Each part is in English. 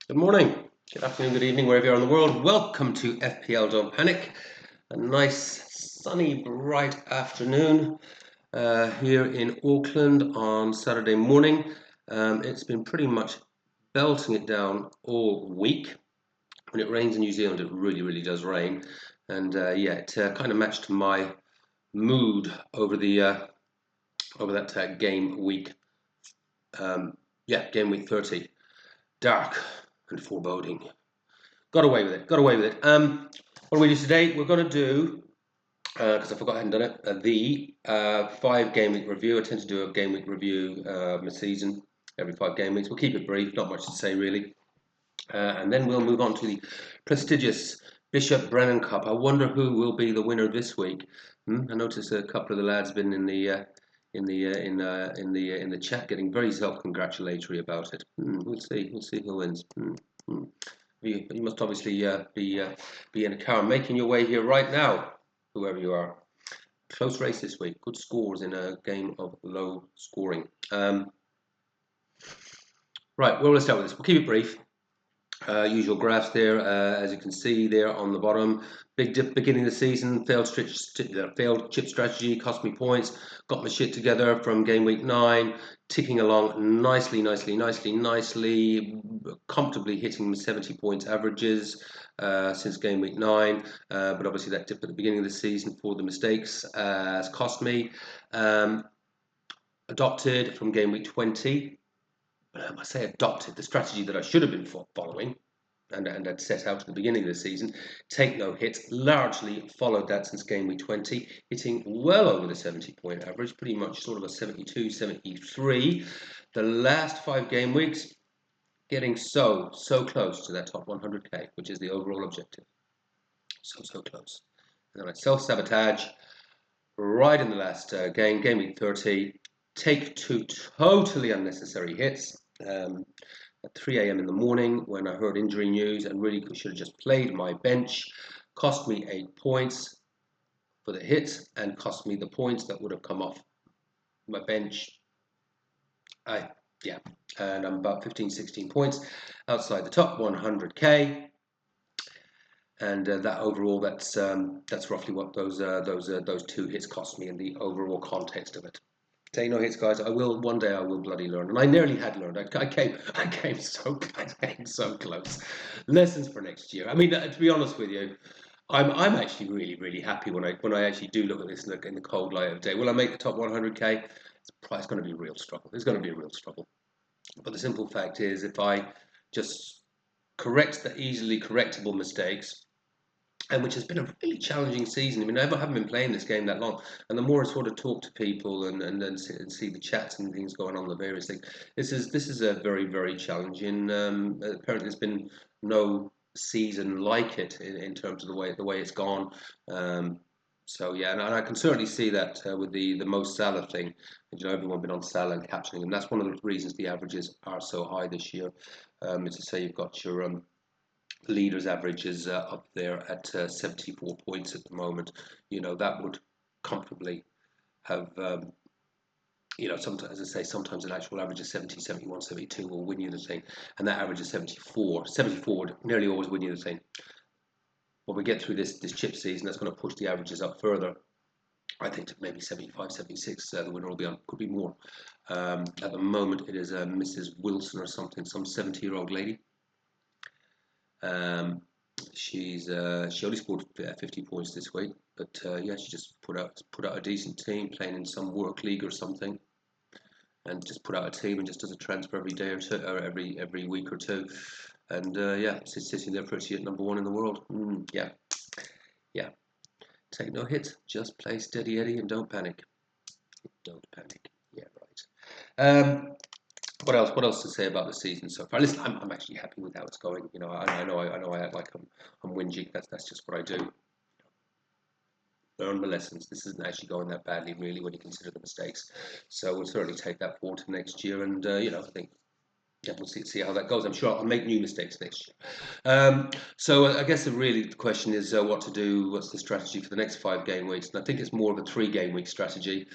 Good morning, good afternoon, good evening, wherever you are in the world. Welcome to FPL Don't Panic. A nice, sunny, bright afternoon here in Auckland on Saturday morning. It's been pretty much belting it down all week. When it rains in New Zealand, it really does rain. And it kind of matched my mood over that game week. Game week 30. Dark and foreboding. Got away with it. What do we do today? We're going to do, because I forgot I hadn't done it, the 5 game week review. I tend to do a game week review of my season every 5 game weeks. We'll keep it brief, not much to say really. And then we'll move on to the prestigious Bishop Brennan Cup. I wonder who will be the winner this week. I noticed a couple of the lads been in the chat getting very self-congratulatory about it. We'll see who wins. You must obviously be in a car making your way here right now, whoever you are. Close race this week. Good scores in a game of low scoring. Right, where will I start with this? We'll keep it brief. Usual graphs there, as you can see there on the bottom. Big dip beginning of the season, failed chip strategy, cost me points, got my shit together from game week 9, ticking along nicely, comfortably hitting 70 points averages since game week 9, but obviously that dip at the beginning of the season for the mistakes has cost me. Adopted from game week 20. I say adopted, the strategy that I should have been following and had set out at the beginning of the season, take no hits, largely followed that since game week 20, hitting well over the 70 point average, pretty much sort of a 72, 73. The last 5 game weeks, getting so close to that top 100k, which is the overall objective. So close. And then I self-sabotage right in the last game week 30, take 2 totally unnecessary hits at 3 a.m. in the morning when I heard injury news and really should have just played my bench. Cost me 8 points for the hit and cost me the points that would have come off my bench. And I'm about 15-16 points outside the top 100k. And that overall, that's roughly what those 2 hits cost me in the overall context of it. Take no hits, guys. One day I will bloody learn, and I nearly had learned. I came so close. Lessons for next year. I mean, to be honest with you, I'm actually really happy when I actually do look at this in the cold light of day. Will I make the top 100k? It's going to be a real struggle. It's going to be a real struggle. But the simple fact is, if I just correct the easily correctable mistakes, and which has been a really challenging season. I mean, I haven't been playing this game that long, and the more I sort of talk to people and see the chats and things going on, the various things, this is a very challenging. Apparently, there's been no season like it in terms of the way it's gone. And I can certainly see that with the Mo Salah thing. Everyone been on Salah and captioning him. That's one of the reasons the averages are so high this year. Is to say you've got your leaders average is up there at 74 points at the moment. That would comfortably have, sometimes, as I say, sometimes an actual average of 70, 71, 72 will win you the thing. And that average of 74 would nearly always win you the thing. When we get through this chip season, that's going to push the averages up further. I think to maybe 75, 76, the winner will be on, could be more. At the moment, it is Mrs. Wilson or something, some 70-year-old lady. She only scored 50 points this week, but she just put out a decent team, playing in some work league or something, and just put out a team and just does a transfer every day or two, or every week or two, and sitting there pretty at number 1 in the world. Take no hits, just play steady Eddie and don't panic. Don't panic. Yeah, right. What else to say about the season so far? Listen, I'm actually happy with how it's going. I know I act like I'm whinging. That's just what I do. Learn the lessons. This isn't actually going that badly, really, when you consider the mistakes. So we'll certainly take that forward to next year, and I think we'll see how that goes. I'm sure I'll make new mistakes next year. So I guess the question is what to do. What's the strategy for the next 5 game weeks? And I think it's more of a 3 game week strategy,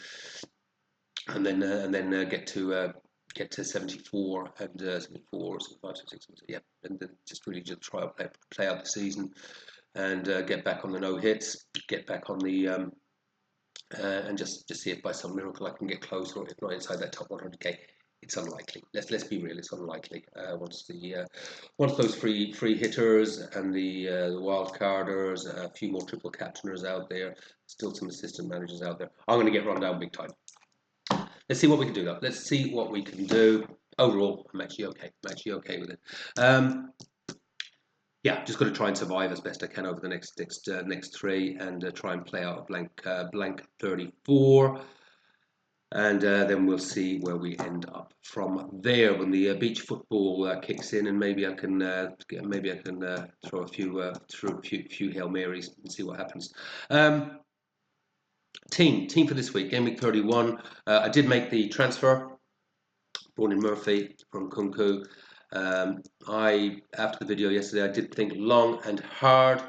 and then get to get to 74 and 74, 75, 76, yeah, and then just try out play out the season and get back on the no hits, get back on the and just see if by some miracle I can get closer, or if not inside that top 100k. It's unlikely. Let's be real. It's unlikely. Once those free hitters and the wild carders, a few more triple captainers out there, still some assistant managers out there, I'm going to get run down big time. Let's see what we can do though. Let's see what we can do. Overall, I'm actually okay. I'm actually okay with it. Yeah, just got to try and survive as best I can over the next three, and try and play out a blank 34, and then we'll see where we end up from there when the beach football kicks in, and maybe I can throw a few Hail Marys and see what happens. Team for this week, game week 31. I did make the transfer, brought in Murphy from Kunku. After the video yesterday, I did think long and hard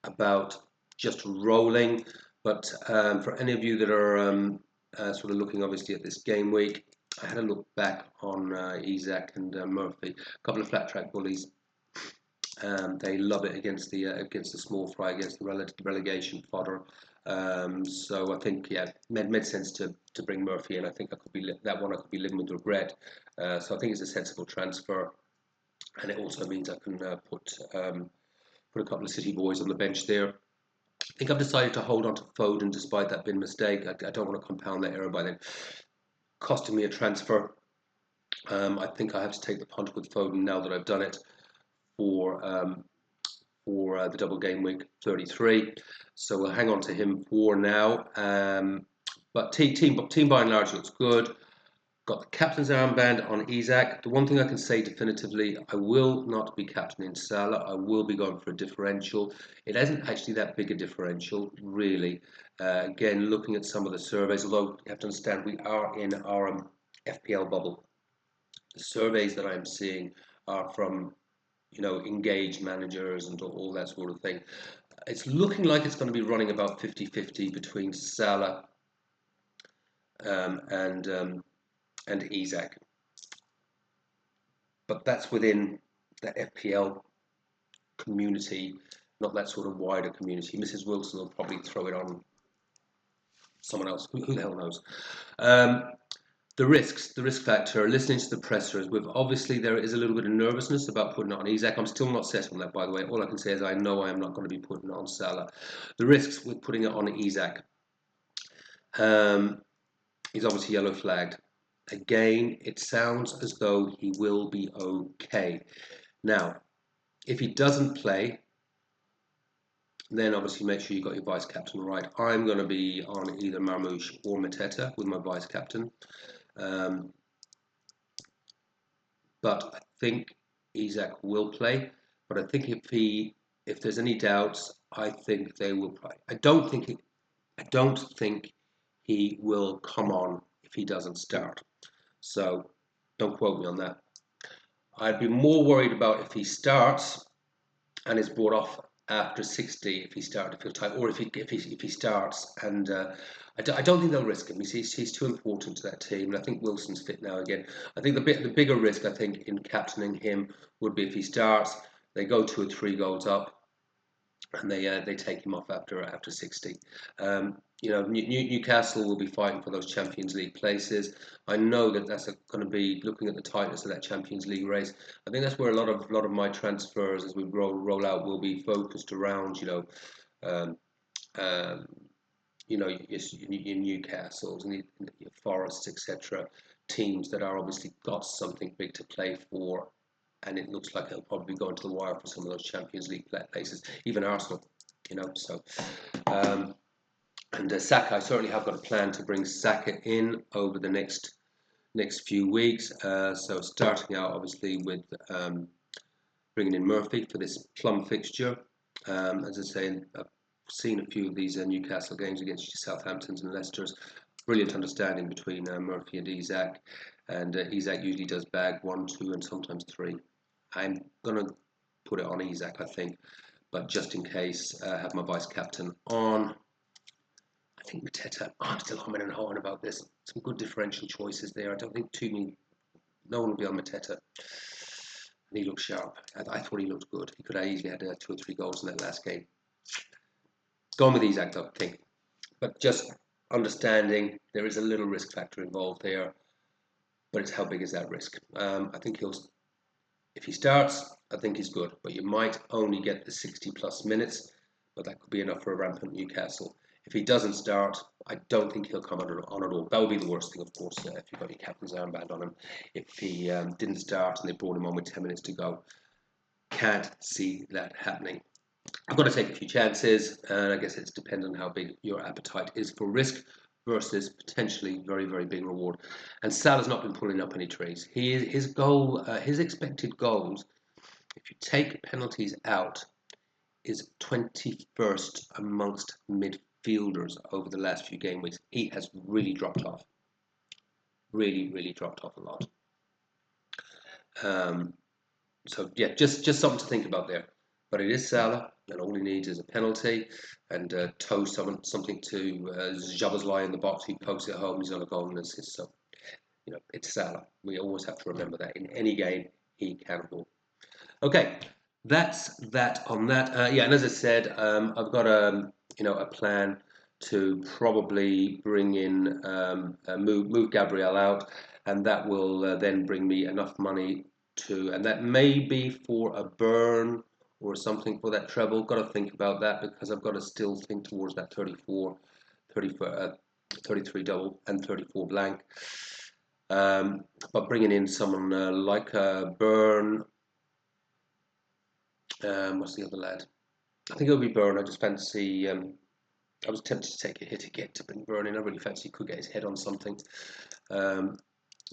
about just rolling, but for any of you that are sort of looking obviously at this game week, I had a look back on Isaac and Murphy, a couple of flat track bullies. They love it against the small fry, against the relegation fodder. So I think, yeah, made sense to bring Murphy in. I think I could be living with regret. So I think it's a sensible transfer, and it also means I can put a couple of City boys on the bench there. I think I've decided to hold on to Foden despite that being a mistake. I don't want to compound that error by then costing me a transfer. I think I have to take the punt with Foden now that I've done it for the double game week 33. So we'll hang on to him for now. But team by and large looks good. Got the captain's armband on Isaac. The one thing I can say definitively, I will not be captaining Salah. I will be going for a differential. It isn't actually that big a differential, really. Again, looking at some of the surveys, although you have to understand we are in our FPL bubble. The surveys that I'm seeing are from, engaged managers and all that sort of thing. It's looking like it's going to be running about 50-50 between Salah and Isaac. But that's within the FPL community, not that sort of wider community. Mrs. Wilson will probably throw it on someone else. Who the hell knows? The risk factor, listening to the pressers, obviously there is a little bit of nervousness about putting it on Isaac. I'm still not set on that, by the way. All I can say is I know I am not going to be putting it on Salah. The risks with putting it on Isaac, he's obviously yellow flagged. Again, it sounds as though he will be okay. Now, if he doesn't play, then obviously make sure you got your vice captain right. I'm going to be on either Marmoush or Mateta with my vice captain. But I think Isaac will play. But I think if there's any doubts, I think they will play. I don't think he will come on if he doesn't start. So don't quote me on that. I'd be more worried about if he starts and is brought off after 60 if he started to feel tight, or if he starts and I don't think they'll risk him. He's too important to that team, and I think Wilson's fit now again. I think the bigger risk, I think, in captaining him would be if he starts, they go 2 or 3 goals up, and they take him off after 60. Newcastle will be fighting for those Champions League places. I know that's going to be looking at the tightness of that Champions League race. I think that's where a lot of my transfers as we roll out will be focused around. Your Newcastles and your Forests, etc. Teams that are obviously got something big to play for. And it looks like he'll probably go into the wire for some of those Champions League places, even Arsenal, so. And Saka, I certainly have got a plan to bring Saka in over the next few weeks. So starting out, obviously, with bringing in Murphy for this plum fixture. As I say, I've seen a few of these Newcastle games against Southamptons and Leicester's. Brilliant understanding between Murphy and Isaac. And Isaac usually does bag 1, 2, and sometimes 3. I'm going to put it on Isaac, I think. But just in case, have my vice captain on. I think Mateta, I'm still humming and hawing about this. Some good differential choices there. I don't think no one will be on Mateta. And he looked sharp. I thought he looked good. He could have easily had 2 or 3 goals in that last game. Going with Isak, I think. But just understanding there is a little risk factor involved there. But it's how big is that risk? I think if he starts, I think he's good. But you might only get the 60 plus minutes. But that could be enough for a rampant Newcastle. If he doesn't start, I don't think he'll come on at all. That would be the worst thing, of course, if you've got your captain's armband on him. If he didn't start and they brought him on with 10 minutes to go. Can't see that happening. I've got to take a few chances, and I guess it's dependent on how big your appetite is for risk versus potentially very, very big reward. And Salah's not been pulling up any trees. His expected goals, if you take penalties out, is 21st amongst midfielders over the last few game weeks. He has really dropped off. Really, really dropped off a lot. So yeah, just something to think about there. But it is Salah, and all he needs is a penalty and toe something to Jabazlai in the box. He pokes it home. He's on a goal and assist. So it's Salah. We always have to remember that in any game he can ball. Okay. That's that on that. Yeah, and as I said, I've got a plan to probably bring in move Gabriel out, and that will then bring me enough money and that may be for a burn or something for that treble. Got to think about that because I've got to still think towards that 33 double and 34 blank. But bringing in someone like Burn. What's the other lad? I think it'll be Burn. I just fancy. I was tempted to take a hit again to bring Burn in. I really fancy he could get his head on something.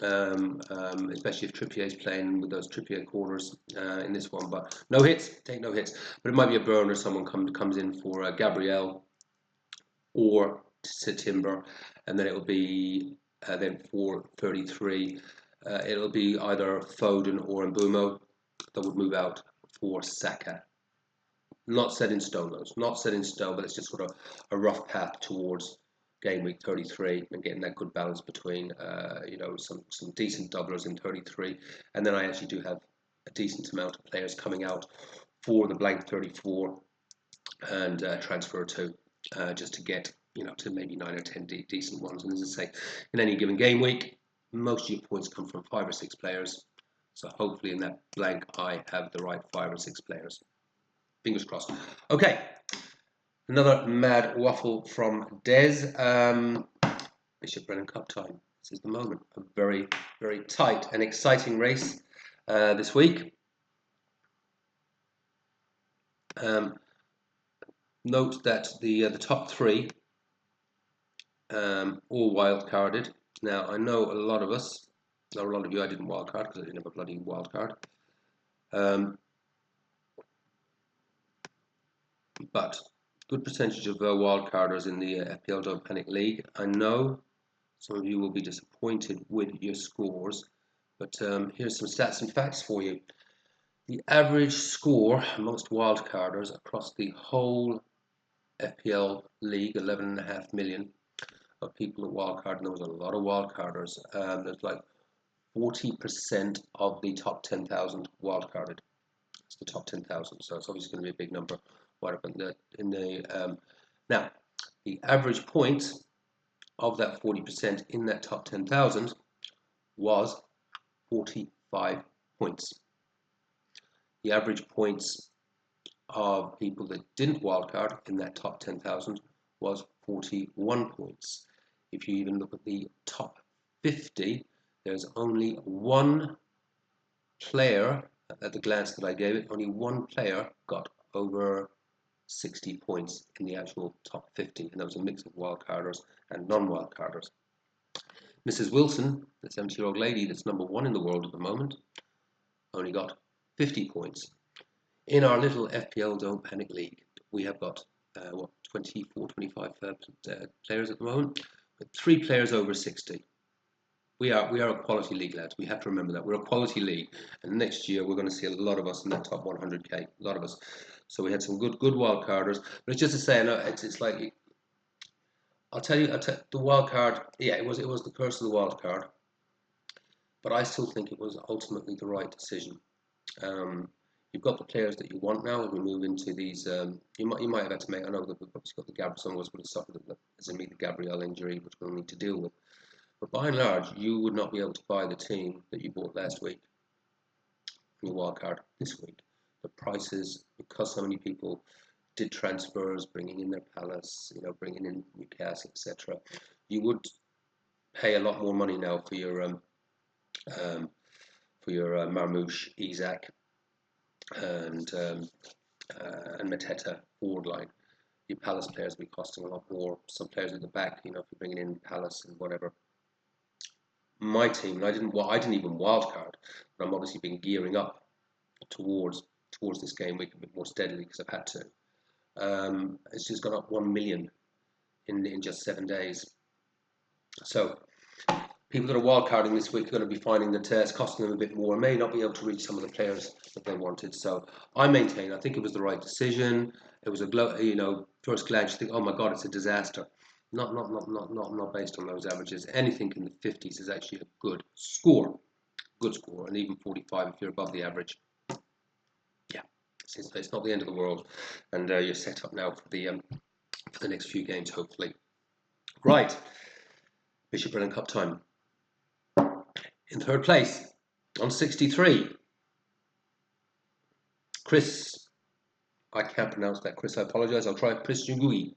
Especially if Trippier's playing with those Trippier corners in this one. But no hits. Take no hits. But it might be a Burn or someone comes in for Gabriel or Timber, and then it'll be then for 33. It'll be either Foden or Mbumo that would move out for Saka. Not set in stone, those. Not set in stone, but it's just sort of a rough path towards game week 33 and getting that good balance between, some decent doublers in 33. And then I actually do have a decent amount of players coming out for the blank 34 and transfer 2 just to get, to maybe 9 or 10 decent ones. And as I say, in any given game week, most of your points come from 5 or 6 players. So hopefully in that blank, I have the right 5 or 6 players. Fingers crossed. Okay, another mad waffle from Des. Bishop Brennan Cup time. This is the moment. A very, very tight and exciting race this week. Note that the top 3 all wild-carded. Now, I know a lot of us, not a lot of you, I didn't wildcard because I didn't have a bloody wildcard. But good percentage of wildcarders in the FPL Don't Panic League. I know some of you will be disappointed with your scores, but here's some stats and facts for you. The average score amongst wildcarders across the whole FPL League, 11.5 million of people at wildcard, and there was a lot of wildcarders. There's like 40% of the top 10,000 wildcarded. It's the top 10,000, so it's obviously going to be a big number. Now, the average points of that 40% in that top 10,000 was 45 points. The average points of people that didn't wildcard in that top 10,000 was 41 points. If you even look at the top 50, there's only one player, at the glance that I gave it, only one player got over 60 points in the actual top 50, and that was a mix of wildcarders and non-wildcarders. Mrs. Wilson, the 70-year-old lady that's number 1 in the world at the moment, only got 50 points. In our little FPL Don't Panic League, we have got 24, 25 players at the moment, with 3 players over 60. We are a quality league, lads. We have to remember that. We're a quality league, and next year we're going to see a lot of us in that top 100k. A lot of us. So we had some good wildcarders. But it's just to say, I know it's like I'll tell you, the wild card. Yeah, it was the curse of the wild card, but I still think it was ultimately the right decision. Um, you've got the players that you want now as we move into these. You might have had to make. I know that we've obviously got the Gabriel. Someone was going to suffer as in me the Gabriel injury, which we'll need to deal with. But by and large, you would not be able to buy the team that you bought last week in your wild card this week. The prices, because so many people did transfers, bringing in their Palace, bringing in Newcastle, etc. You would pay a lot more money now um, for your Marmoush, Isak, and and Mateta forward line. Your Palace players will be costing a lot more. Some players at the back, if you're bringing in Palace and whatever. My team, and I didn't even wildcard, but I'm obviously been gearing up towards this game week a bit more steadily because I've had to. It's just gone up 1 million in just 7 days. So people that are wildcarding this week are going to be finding that it's costing them a bit more, may not be able to reach some of the players that they wanted. So I maintain, I think it was the right decision. It was first glance you think, oh my God, it's a disaster. Not based on those averages. Anything in the 50s is actually a good score, and even 45 if you're above the average. Yeah, it's not the end of the world, and you're set up now for the next few games, hopefully. Right, Bishop Brennan Cup time. In third place, on 63, Chris. I can't pronounce that, Chris. I apologise. I'll try Chris Ngui.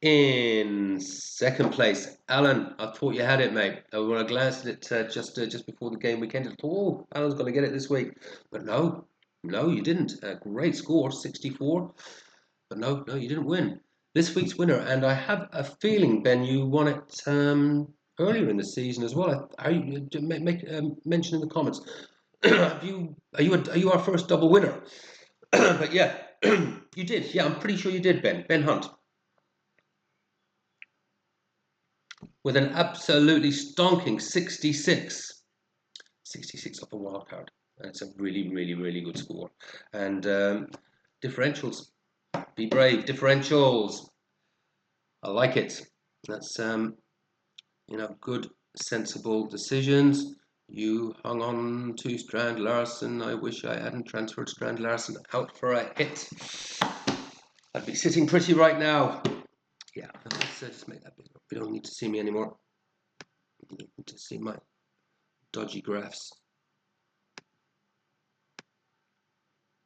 In second place, Alan. I thought you had it, mate. When I glanced at it just before the game weekend, I thought, oh, Alan's going to get it this week. But no, you didn't. Great score, 64. But no, you didn't win. This week's winner, and I have a feeling, Ben, you won it earlier in the season as well. Make mention in the comments. Are you our first double winner? But yeah, you did. Yeah, I'm pretty sure you did, Ben. Ben Hunt. With an absolutely stonking 66. 66 off a wild card. That's a really, really, really good score. And differentials. Be brave. Differentials. I like it. That's good, sensible decisions. You hung on to Strand Larsen. I wish I hadn't transferred Strand Larsen out for a hit. I'd be sitting pretty right now. Yeah, let's just make that bigger. We don't need to see me anymore. You need to see my dodgy graphs.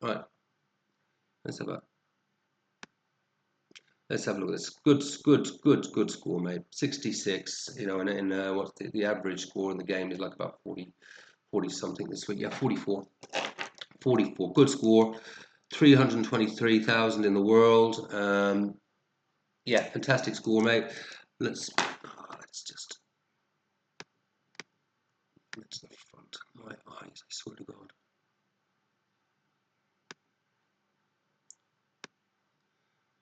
Right. Let's have a look at this. Good score, mate. 66. And what's the average score in the game is like about 40 something this week. Yeah, 44. 44. Good score. 323,000 in the world. Yeah, fantastic score, mate. Let's just. That's the front of my eyes, I swear to God.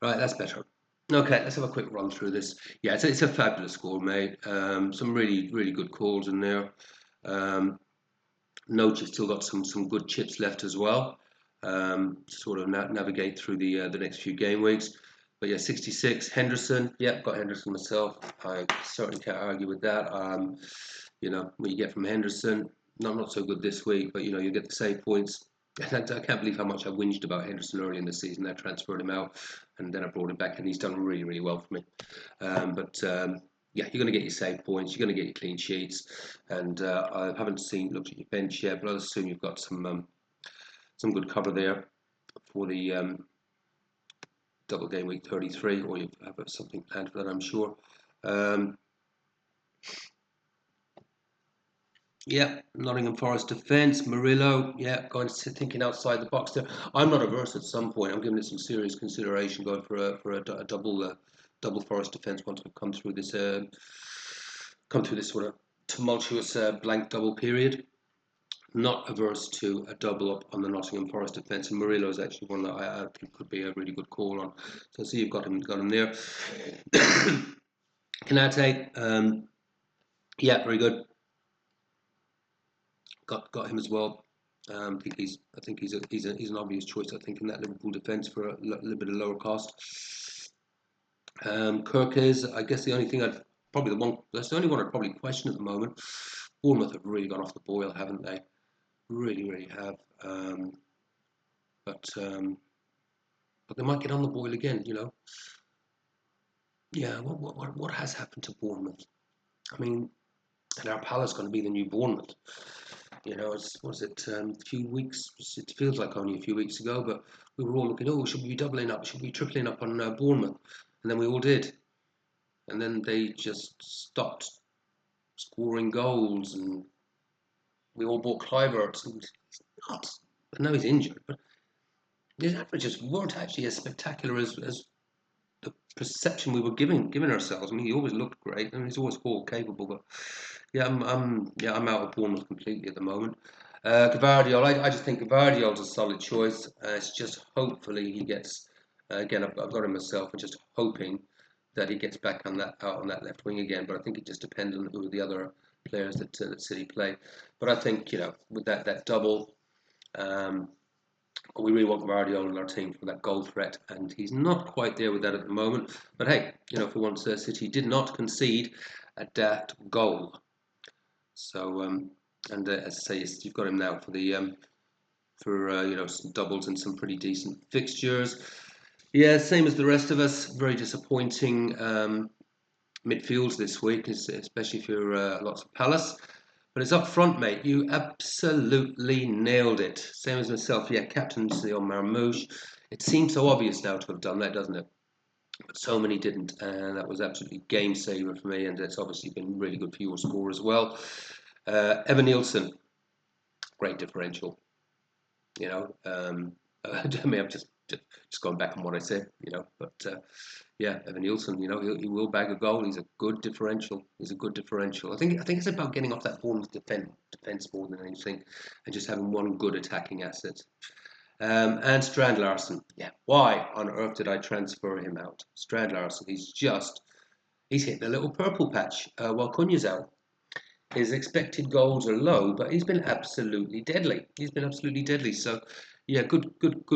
Right, that's better. Okay, let's have a quick run through this. Yeah, it's a fabulous score, mate. Some really, really good calls in there. Note you've still got some good chips left as well. Sort of navigate through the next few game weeks. But yeah, 66. Henderson. Yep, got Henderson myself. I certainly can't argue with that. What you get from Henderson, not so good this week, but you get the save points. I can't believe how much I whinged about Henderson early in the season. I transferred him out, and then I brought him back, and he's done really, really well for me. Yeah, you're going to get your save points. You're going to get your clean sheets, and I haven't looked at your bench yet, but I assume you've got some good cover there for the double game week 33, or you have something planned for that, I'm sure. Yeah, Nottingham Forest defence, Murillo. Yeah, thinking outside the box there. I'm not averse at some point. I'm giving it some serious consideration, going for a double Forest defence once we've come through this sort of tumultuous blank double period. Not averse to a double up on the Nottingham Forest defence, and Murillo is actually one that I think could be a really good call on. So I see you've got him there. Canate, yeah, very good. Got him as well. I think he's an obvious choice. I think in that Liverpool defence for a little bit of lower cost. Kirk is, I guess, the only thing that's the only one I'd probably question at the moment. Bournemouth have really gone off the boil, haven't they? Really, really have. But but they might get on the boil again. Yeah, what has happened to Bournemouth? I mean, and our Palace going to be the new Bournemouth. Was it a few weeks? It feels like only a few weeks ago, but we were all looking, oh, should we be doubling up? Should we be tripling up on Bournemouth? And then we all did. And then they just stopped scoring goals, and we all bought Clivert, and he's not. But now he's injured. But his averages weren't actually as spectacular as the perception we were giving ourselves. I mean, he always looked great, and he's always ball capable. But yeah, I'm out of Bournemouth completely at the moment. Gvardiol, I just think Gvardiol's a solid choice. It's just hopefully he gets. Again, I've got him myself, and just hoping that he gets back out on that left wing again. But I think it just depends on who the other players that City play. But I think with that double. We really want Guardiola in our team for that goal threat, and he's not quite there with that at the moment. But hey, for once, City did not concede a that goal. So, and as I say, you've got him now for the some doubles and some pretty decent fixtures. Yeah, same as the rest of us. Very disappointing midfields this week, especially if you're lots of Palace. But it's up front, mate. You absolutely nailed it. Same as myself. Yeah, captaincy on Marmouche. It seems so obvious now to have done that, doesn't it? But so many didn't, and that was absolutely game saver for me. And it's obviously been really good for your score as well. Evan Nielsen, great differential. I mean, I'm just going back on what I said. But yeah, Evan Nielsen, he will bag a goal. He's a good differential. I think it's about getting off that form of defense more than anything, and just having one good attacking asset. And Strand Larsen, yeah. Why on earth did I transfer him out? Strand Larsen, he's hit the little purple patch while Cunha's out. His expected goals are low, but he's been absolutely deadly. So, yeah, good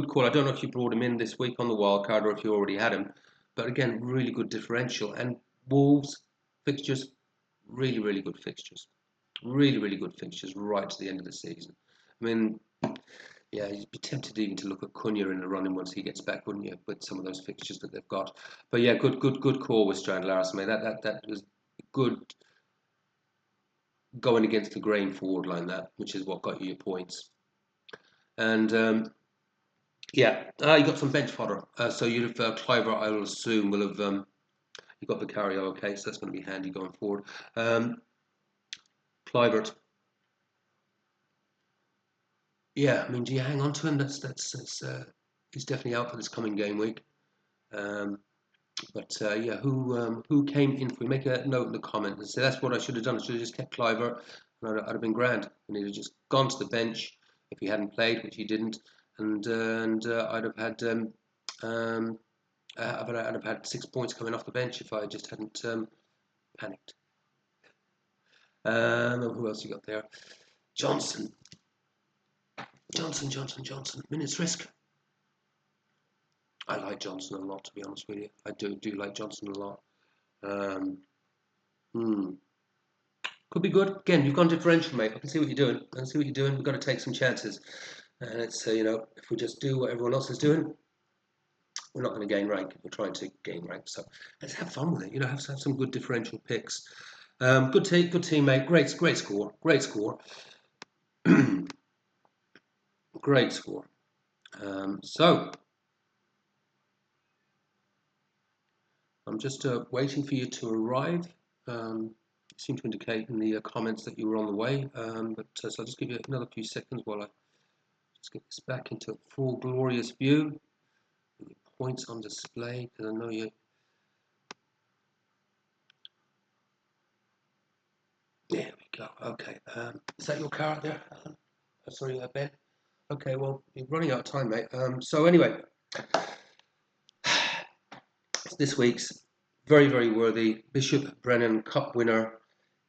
call. I don't know if you brought him in this week on the wild card or if you already had him, but again, really good differential. And Wolves fixtures, really, really good fixtures. Really, really good fixtures right to the end of the season. I mean, yeah, you'd be tempted even to look at Cunha in the running once he gets back, wouldn't you? With some of those fixtures that they've got. But yeah, good call with Strand Larsen. That was good going against the grain forward line, which is what got you your points. And yeah, you got some bench fodder. So you'd have Cliver, I will assume, will have you got Vicario. Okay, so that's going to be handy going forward. Clivert. Yeah, I mean, do you hang on to him? That's he's definitely out for this coming game week. But yeah, who came in for? Make a note in the comments and say that's what I should have done. I should have just kept Cliver, and I'd have been grand. And he'd have just gone to the bench if he hadn't played, which he didn't, and I'd have had I'd have had 6 points coming off the bench if I just hadn't panicked. Who else you got there? Johnson. Minutes risk. I like Johnson a lot, to be honest with you. I do like Johnson a lot. Could be good. Again, you've gone differential, mate. I can see what you're doing. We've got to take some chances. And it's, if we just do what everyone else is doing, we're not going to gain rank. We're trying to gain rank. So let's have fun with it. Have some good differential picks. Good team, mate. Great score. Great score. Great score. So I'm just waiting for you to arrive. You seem to indicate in the comments that you were on the way. So I'll just give you another few seconds while I just get this back into full glorious view. Your points on display, because I know you. There we go. Okay. Is that your car out there, Alan? Sorry, Ben. Okay. Well, you're running out of time, mate. So anyway, this week's very, very worthy Bishop Brennan Cup winner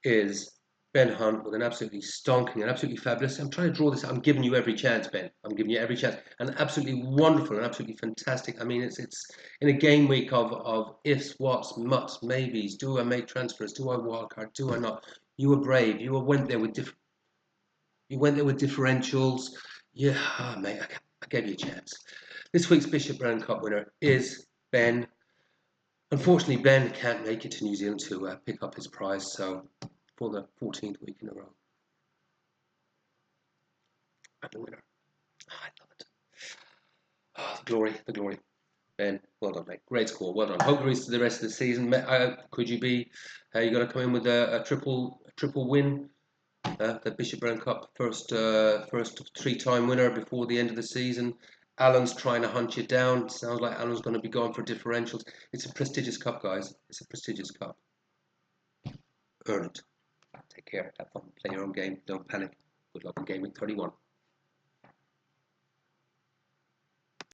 is Ben Hunt with an absolutely stonking and absolutely fabulous. I'm trying to draw this. I'm giving you every chance, Ben. I'm giving you every chance. And absolutely wonderful and absolutely fantastic. I mean, it's in a game week of ifs, whats, muts, maybes. Do I make transfers? Do I wildcard? Do I not? You were brave. You went there with differentials. Yeah, mate, I gave you a chance. This week's Bishop Brown Cup winner is Ben. Unfortunately, Ben can't make it to New Zealand to pick up his prize. So for the 14th week in a row, I'm the winner. I love it. Oh, the glory, the glory. Ben, well done, mate. Great score. Well done. Hope to the rest of the season. Could you be? You got to come in with a triple win. The Bishop Brown Cup first 3-time winner before the end of the season. Alan's trying to hunt you down. Sounds like Alan's going to be going for differentials. It's a prestigious cup, guys. It's a prestigious cup. Earn it. Take care. Have fun. Play your own game. Don't panic. Good luck in Game Week 31.